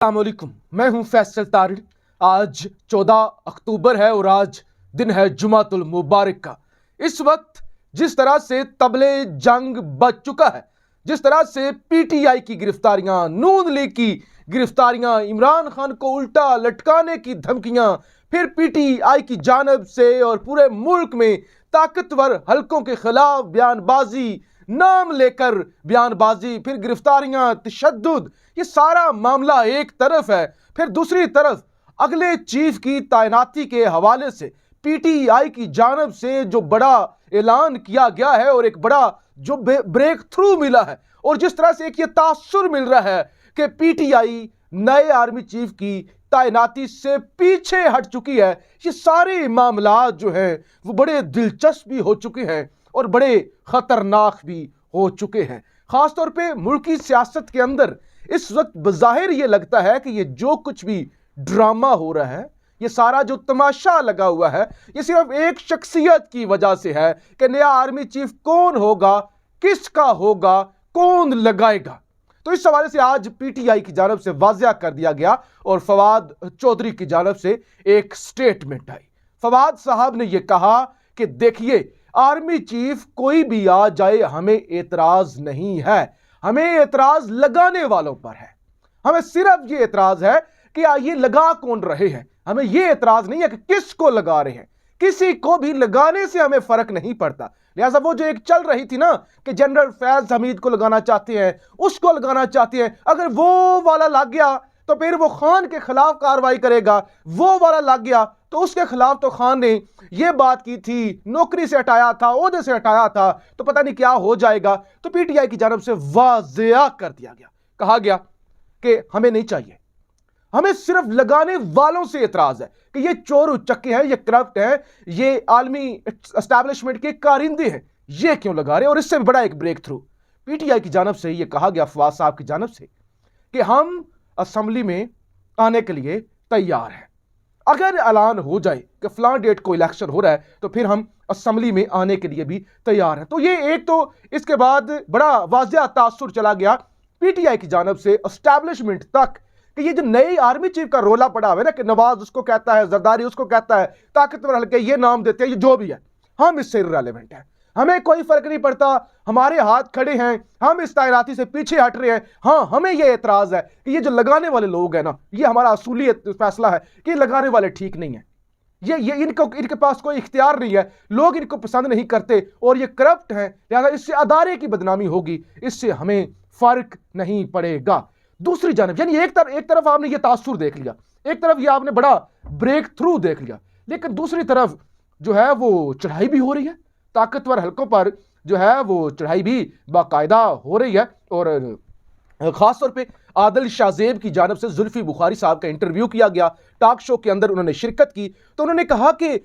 अस्सलामुअलैकुम, मैं हूं फैसल तारिड़। आज 14 अक्टूबर है और आज दिन है जुमातुल मुबारक का। इस वक्त जिस तरह से तबले जंग बच चुका है, जिस तरह से पीटीआई की गिरफ्तारियां, नून लीग की गिरफ्तारियां, इमरान खान को उल्टा लटकाने की धमकियां, फिर पीटीआई की जानब से और पूरे मुल्क में ताकतवर हलकों के खिलाफ बयानबाजी, नाम लेकर बयानबाजी, फिर गिरफ्तारियां, तशद्दुद, ये सारा मामला एक तरफ है। फिर दूसरी तरफ अगले चीफ की तैनाती के हवाले से पीटीआई की जानब से जो बड़ा ऐलान किया गया है और एक बड़ा जो ब्रेक थ्रू मिला है, और जिस तरह से एक ये तासुर मिल रहा है कि पीटीआई नए आर्मी चीफ की तैनाती से पीछे हट चुकी है। ये सारे मामला जो है वो बड़े दिलचस्प भी हो चुके हैं और बड़े खतरनाक भी हो चुके हैं। खासतौर पे मुल्की सियासत के अंदर इस वक्त बज़ाहिर ये लगता है कि ये जो कुछ भी ड्रामा हो रहा है, ये सारा जो तमाशा लगा हुआ है, ये सिर्फ एक शख्सियत की वजह से है कि नया आर्मी चीफ कौन होगा, किसका होगा, कौन लगाएगा। तो इस हवाले से आज पीटीआई की जानब से वाज़िया कर दिया गया और फवाद चौधरी की जानब से एक स्टेटमेंट आई। फवाद साहब ने यह कहा कि देखिए, आर्मी चीफ कोई भी आ जाए, हमें एतराज नहीं है, हमें एतराज लगाने वालों पर है। हमें सिर्फ ये एतराज है कि ये लगा कौन रहे हैं। हमें ये एतराज नहीं है कि किसको लगा रहे हैं, किसी को भी लगाने से हमें फर्क नहीं पड़ता। लिहाजा वो जो एक चल रही थी ना कि जनरल फैज हमीद को लगाना चाहते हैं, उसको लगाना चाहते हैं, अगर वो वाला लग गया तो फिर वो खान के खिलाफ कार्रवाई करेगा, वो वाला लग गया तो उसके खिलाफ तो खान ने यह बात की थी, नौकरी से हटाया था, ओहदे से हटाया था, तो पता नहीं क्या हो जाएगा। तो पीटीआई की जानब से वाज़िया कर दिया गया, कहा गया कि हमें नहीं चाहिए, हमें सिर्फ लगाने वालों से एतराज है कि ये चोर उचक्के हैं, ये करप्ट हैं, ये आलमी एस्टैब्लिशमेंट के कारिंदे हैं, ये क्यों लगा रहे हैं। और इससे भी बड़ा एक ब्रेक थ्रू पीटीआई की जानब से यह कहा गया, फवाद साहब की जानब से, कि हम असेंबली में आने के लिए तैयार हैं। अगर ऐलान हो जाए कि फलां डेट को इलेक्शन हो रहा है तो फिर हम असेंबली में आने के लिए भी तैयार हैं। तो ये एक, तो इसके बाद बड़ा वाज़िया तासुर चला गया पीटीआई की जानब से एस्टैब्लिशमेंट तक कि ये जो नई आर्मी चीफ का रोला पड़ा हुआ है ना कि नवाज उसको कहता है, जरदारी उसको कहता है, ताकतवर हल्के ये नाम देते हैं, ये जो भी है, हम इससे इर्रेलेवेंट है, हमें कोई फर्क नहीं पड़ता, हमारे हाथ खड़े हैं, हम इस तैनाती से पीछे हट रहे हैं। हाँ, हमें यह एतराज है कि ये जो लगाने वाले लोग हैं ना, ये हमारा असूली फैसला है कि लगाने वाले ठीक नहीं है, ये इनके पास कोई इख्तियार नहीं है, लोग इनको पसंद नहीं करते और ये करप्ट हैं, लिहाजा इससे अदारे की बदनामी होगी, इससे हमें फर्क नहीं पड़ेगा। दूसरी जानब यानी एक तरफ आपने ये तासुर देख लिया, एक तरफ ये आपने बड़ा ब्रेक थ्रू देख लिया, लेकिन दूसरी तरफ जो है वो चढ़ाई भी हो रही है, ताकतवर हलकों पर जो है वो चढ़ाई भी बाकायदा हो रही है। और खासतौर पे आदिल शाहजेब की जानब से जुल्फी बुखारी साहब का इंटरव्यू किया गया, टॉक शो के अंदर उन्होंने शिरकत की, तो उन्होंने कहा कि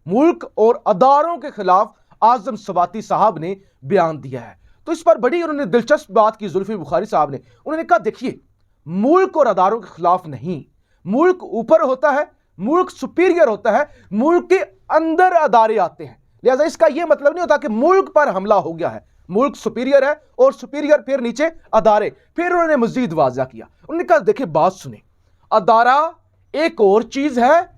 मुल्क और अदारों के खिलाफ आजम सवाती साहब ने बयान दिया है। तो इस पर बड़ी उन्होंने दिलचस्प बात की जुल्फी बुखारी साहब ने। उन्होंने कहा देखिए, मुल्क और अदारों के खिलाफ नहीं, मुल्क ऊपर होता है, मुल्क सुपीरियर होता है, मुल्क के अंदर अदारे आते हैं। लिहाजा इसका यह मतलब नहीं होता कि मुल्क पर हमला हो गया है, मुल्क सुपीरियर है और सुपीरियर फिर नीचे अदारे। फिर उन्होंने मजीद वाज़ा किया, उन्होंने कहा देखिए बात सुने, अदारा एक और चीज है,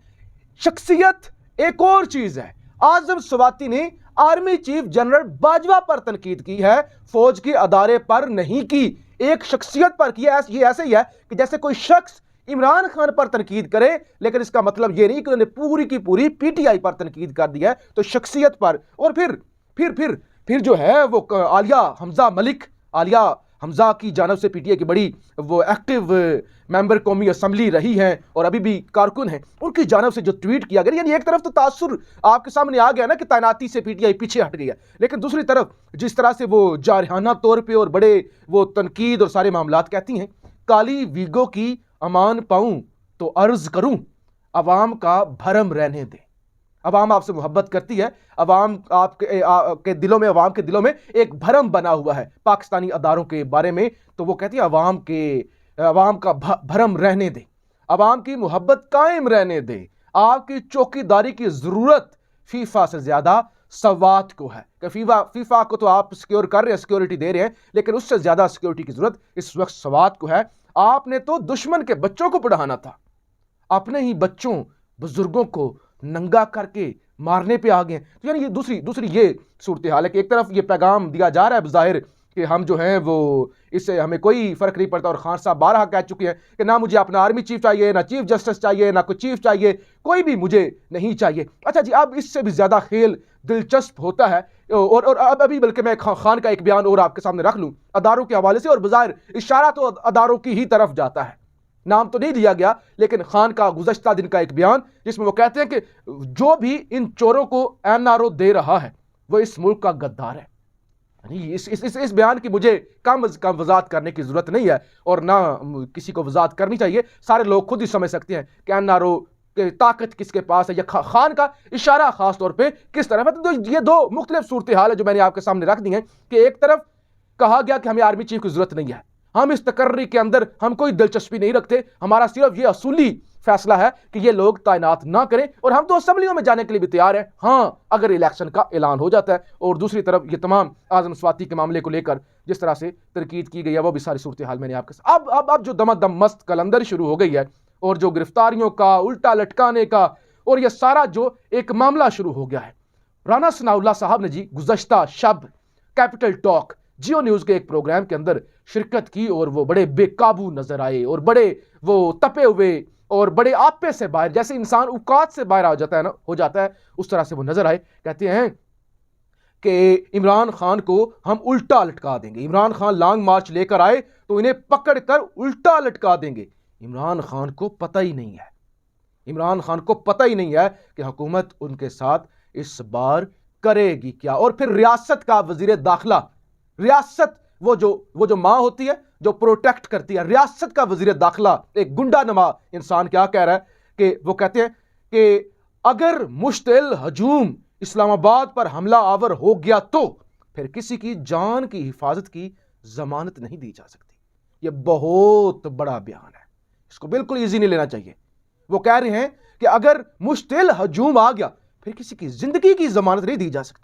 शख्सियत एक और चीज है। आजम सवाती ने आर्मी चीफ जनरल बाजवा पर तनकीद की है, फौज के अदारे पर नहीं की, एक शख्सियत पर किया। ये ऐसे ही है कि जैसे कोई शख्स इमरान खान पर तनकीद करे, लेकिन इसका मतलब यह नहीं कि उन्होंने पूरी की पूरी पीटीआई पर तनकीद कर दिया है, तो शख्सियत पर। और फिर जो है वो आलिया हमजा की जानब से पीटीआई की बड़ी वो एक्टिव मेंबर कौमी असम्बली रही हैं और अभी भी कारकुन हैं, उनकी जानब से जो ट्वीट किया गया, यानी एक तरफ तो तासुर आपके सामने आ गया ना कि तैनाती से पीटीआई पीछे हट गई है, लेकिन दूसरी तरफ जिस तरह से वो जारहाना तौर पे और बड़े वो तनकीद और सारे मामलात कहती हैं, काली वीगो की अमान पाऊं तो अर्ज करूं, अवाम का भरम रहने दें। अवाम आपसे मोहब्बत करती है, अवाम आपके दिलों में, अवाम के दिलों में एक भरम बना हुआ है पाकिस्तानी अदारों के बारे में, तो वो कहती है अवाम का भरम रहने दें, अवाम की मोहब्बत कायम रहने दें, आपकी चौकीदारी की जरूरत फीफा से ज्यादा सवात को है कि फीफा को तो आप सिक्योर कर रहे हैं, सिक्योरिटी दे रहे हैं, लेकिन उससे ज्यादा सिक्योरिटी की जरूरत इस वक्त सवात को है। आपने तो दुश्मन के बच्चों को पढ़ाना था, अपने ही बच्चों बुजुर्गों को नंगा करके मारने पे आ गए। तो यानी ये दूसरी ये सूरत हाल है कि एक तरफ ये पैगाम दिया जा रहा है बज़ाहिर कि हम जो हैं वो इससे हमें कोई फर्क नहीं पड़ता, और खान साहब बारहा कह चुके हैं कि ना मुझे अपना आर्मी चीफ चाहिए, ना चीफ जस्टिस चाहिए, ना कोई चीफ चाहिए, कोई भी मुझे नहीं चाहिए। अच्छा जी, अब इससे भी ज्यादा खेल दिलचस्प होता है, और अब अभी बल्कि मैं खान का एक बयान और आपके सामने रख लूं अदारों के हवाले से, और बज़ाहिर इशारा तो अदारों की ही तरफ जाता है, नाम तो नहीं लिया गया, लेकिन खान का गुज़श्ता दिन का एक बयान जिसमें वो कहते हैं कि जो भी इन चोरों को एनआरओ दे रहा है वो इस मुल्क का गद्दार है। इस बयान की मुझे कम अज कम वजाहत करने की जरूरत नहीं है, और ना किसी को वजाहत करनी चाहिए। सारे लोग खुद ही समझ सकते हैं कि एनआरओ की ताकत किसके पास है, या खान का इशारा खास तौर पे किस तरफ है। तो ये दो मुख्तलिफ सूरत हाल है जो मैंने आपके सामने रख दी है कि एक तरफ कहा गया कि हमें आर्मी चीफ की जरूरत नहीं है, हम इस तकर्री के अंदर हम कोई दिलचस्पी नहीं रखते, हमारा सिर्फ ये असूली फैसला है कि ये लोग तैनात ना करें, और हम तो असेंबलियों में जाने के लिए भी तैयार हैं, हाँ अगर इलेक्शन का ऐलान हो जाता है। और दूसरी तरफ ये तमाम आजम स्वाति के मामले को लेकर जिस तरह से तनकीद की गई है, वो भी सारी सूरत हाल मैंने आपके साथ। अब जो दमादम मस्त कलंदर शुरू हो गई है, और जो गिरफ्तारियों का, उल्टा लटकाने का, और यह सारा जो एक मामला शुरू हो गया है। राना सनाउल्लाह साहब ने जी गुज़श्ता शब कैपिटल टॉक जियो न्यूज के एक प्रोग्राम के अंदर शिरकत की, और वो बड़े बेकाबू नजर आए, और बड़े वो तपे हुए, और बड़े आपे से बाहर, जैसे इंसान औकात से बाहर हो जाता है उस तरह से वो नजर आए। कहते हैं कि इमरान खान को हम उल्टा लटका देंगे, इमरान खान लॉन्ग मार्च लेकर आए तो इन्हें पकड़ कर उल्टा लटका देंगे। इमरान खान को पता ही नहीं है, इमरान खान को पता ही नहीं है कि हुकूमत उनके साथ इस बार करेगी क्या। और फिर रियासत का वजीर दाखिला, रियासत वो जो मां होती है जो प्रोटेक्ट करती है, रियासत का वजीर दाखिला एक गुंडा नमा इंसान क्या कह रहा है कि वो कहते हैं कि अगर मुश्तिल हजूम इस्लामाबाद पर हमला आवर हो गया तो फिर किसी की जान की हिफाजत की जमानत नहीं दी जा सकती। यह बहुत बड़ा बयान है, इसको बिल्कुल इजी नहीं लेना चाहिए। वो कह रहे हैं कि अगर मुश्तिल हजूम आ गया फिर किसी की जिंदगी की जमानत नहीं दी जा सकती।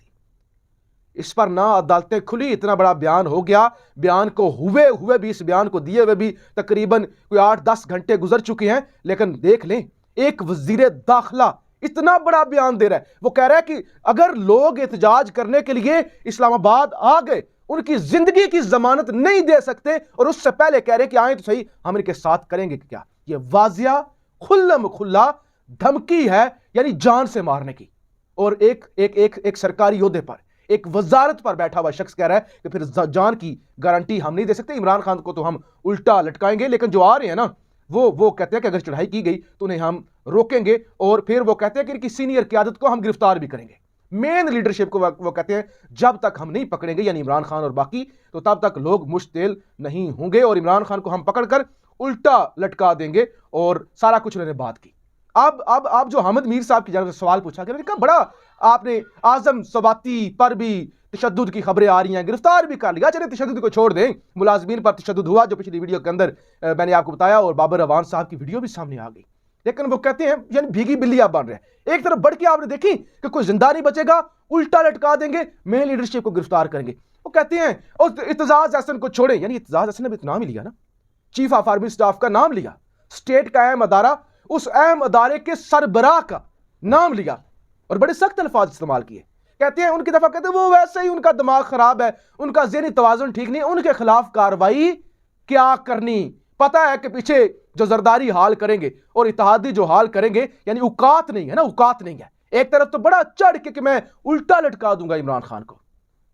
इस पर ना अदालतें खुली, इतना बड़ा बयान हो गया, बयान को हुए भी, इस बयान को दिए हुए भी तकरीबन कोई 8-10 घंटे गुजर चुके हैं, लेकिन देख लें एक वजीर दाखिला इतना बड़ा बयान दे रहा है। वो कह रहा है कि अगर लोग एहतजाज करने के लिए इस्लामाबाद आ गए उनकी जिंदगी की जमानत नहीं दे सकते, और उससे पहले कह रहे कि आए तो सही हम इनके साथ करेंगे क्या। ये वाजिया खुल्लम खुल्ला धमकी है, यानी जान से मारने की। और एक सरकारी योद्धे पर, एक वजारत पर बैठा हुआ शख्स कह रहा है कि फिर जान की गारंटी हम नहीं दे सकते, इमरान खान को तो हम उल्टा लटकाएंगे, लेकिन जो आ रहे हैं ना वो कहते हैं कि अगर चढ़ाई की गई तो उन्हें हम रोकेंगे, और फिर वो कहते हैं कि इनकी सीनियर क़यादत को हम गिरफ्तार भी करेंगे, मेन लीडरशिप को वो कहते हैं जब तक हम नहीं पकड़ेंगे, यानी इमरान खान और बाकी, तो तब तक लोग मुश्तिल नहीं होंगे, और इमरान खान को हम पकड़कर उल्टा लटका देंगे। और सारा कुछ उन्होंने बात की। अब जो हामिद मीर साहब की जानब से सवाल पूछा गया, कहा बड़ा आपने आजम सवाती पर भी तशद्दुद की खबरें आ रही हैं, गिरफ्तार भी कर लिया, चलिए तशद्दुद को छोड़ दें, मुलाजमीन पर तशद्दुद हुआ जो पिछली वीडियो के अंदर मैंने आपको बताया, और बाबर अवान साहब की वीडियो भी सामने आ गई। लेकिन वो कहते हैं यानी भीगी बिल्ली आप बन रहे हैं। एक तरफ बढ़ के आपने देखी कि कोई जिंदा नहीं बचेगा, उल्टा लटका देंगे, मेन लीडरशिप को गिरफ्तार करेंगे। वो कहते हैं और इत्तेजाज अहसन को छोड़े, यानी इत्तेजाज अहसन ने भी नाम ही लिया ना, चीफ ऑफ आर्मी स्टाफ का नाम लिया, स्टेट का अहम अदारा, उस अहम अदारे के सरबराह का नाम लिया, और बड़े सख्त अल्फाज इस्तेमाल किए। कहते हैं उनकी दफा कहते हैं वो वैसे ही उनका दिमाग खराब है, उनका ज़हनी तवाज़ुन ठीक नहीं, उनके खिलाफ कार्रवाई क्या करनी, पता है कि पीछे जो जरदारी हाल करेंगे और इत्तेहादी जो हाल करेंगे, यानी औकात नहीं है ना, औकात नहीं है। एक तरफ तो बड़ा चढ़ के कि मैं उल्टा लटका दूंगा इमरान खान को,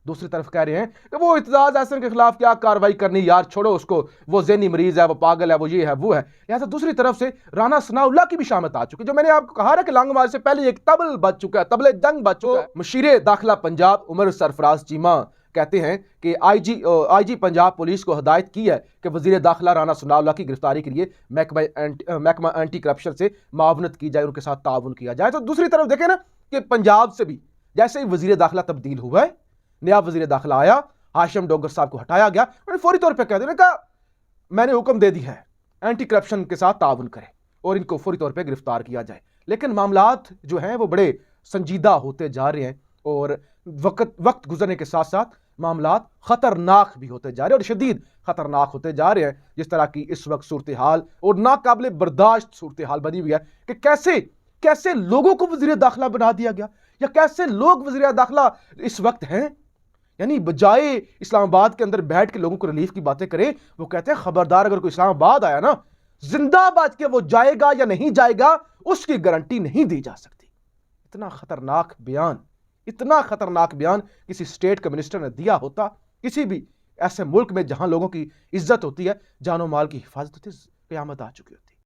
दूसरी तरफ कह रहे हैं कि वो इत्तेजाज अहसन के खिलाफ क्या कार्रवाई करनी, यार छोड़ो उसको, वो ज़हनी मरीज है, वो पागल है, वो ये है वो है। लिहाजा दूसरी तरफ से राना सनाउल्लाह की भी शामत आ चुकी है। जो मैंने आपको कहा ना कि लॉन्ग मार्च से पहले एक तबल बच चुका है, तबले जंग बच चुका है। मुशीरे दाखिला पंजाब उमर सरफराज चीमा कहते हैं कि आईजी पंजाब पुलिस को हदायत की है कि वजीर दाखिला राना सनाउल्लाह की गिरफ्तारी के लिए महकमा एंटी करप्शन से मावनत की जाए, उनके साथ ताउन किया जाए। तो दूसरी तरफ देखें ना कि पंजाब से भी जैसे ही वजीर दाखिला तब्दील हुआ है, नया वजीर दाखिला आया, हाशिम डोगर साहब को हटाया गया, उन्होंने फौरी तौर पर कह दिया, कहा मैंने हुक्म दे दी है एंटी करप्शन के साथ ताउन करें और इनको फौरी तौर पर गिरफ्तार किया जाए। लेकिन मामलात जो हैं वो बड़े संजीदा होते जा रहे हैं, और वक्त गुजरने के साथ साथ मामला खतरनाक भी होते जा रहे हैं और शदीद खतरनाक होते जा रहे हैं। जिस तरह की इस वक्त सूरत हाल और नाकाबिले बर्दाश्त सूरत हाल बनी हुई है कि कैसे कैसे लोगों को वज़ीर दाखिला बना दिया गया, या कैसे लोग वज़ीर दाखिला इस वक्त हैं। यानी बजाय इस्लामाबाद के अंदर बैठ के लोगों को रिलीफ की बातें करें, वो कहते हैं खबरदार अगर कोई इस्लामाबाद आया ना, जिंदाबाद के वो जाएगा या नहीं जाएगा उसकी गारंटी नहीं दी जा सकती। इतना खतरनाक बयान, इतना खतरनाक बयान किसी स्टेट के मिनिस्टर ने दिया होता, किसी भी ऐसे मुल्क में जहां लोगों की इज्जत होती है, जानो माल की हिफाजत होती है, क़यामत आ चुकी होती।